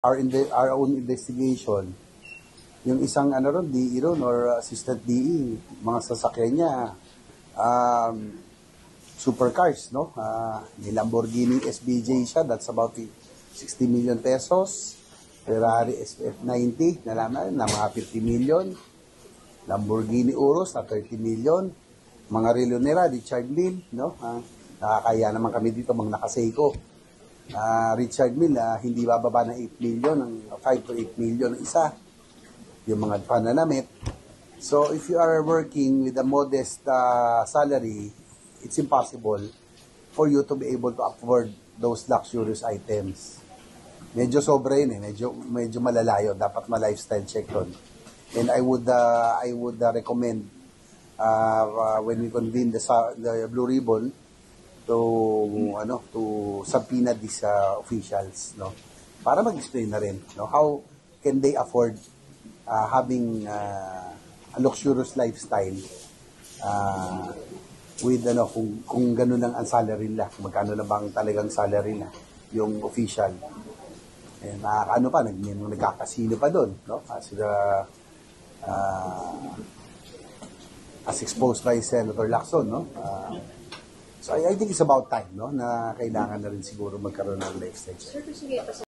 our own investigation, yung isang DE ron or assistant DE, mga sasakyan niya, supercars, no? May Lamborghini SBJ siya, that's about 60 million pesos. Ferrari SF90, nalaman na mga 50 million. Lamborghini Urus na 30 million. Mga Relonera, Richard Mille, no? Nakakaya naman kami dito, mga nakaseiko. Richard Mille, hindi bababa ng 8 million, ng 5 to 8 million ang isa. Yung mga pananamit. So, if you are working with a modest salary, it's impossible for you to be able to afford those luxurious items. Medyo sobra yun medyo malalayo. Dapat ma-lifestyle check doon. And I would recommend when we convene the Blue Ribbon to subpoena these officials, no, para mag-explain na rin, no, how can they afford having a luxurious lifestyle with kung gano'n lang ang salary nila, magkano na bang talagang salary na yung official. And nagkakasino pa doon, no, as exposed by Senator Lacson, no. So I think it's about time, no, na kailangan na rin siguro magkaroon ng lifestyle.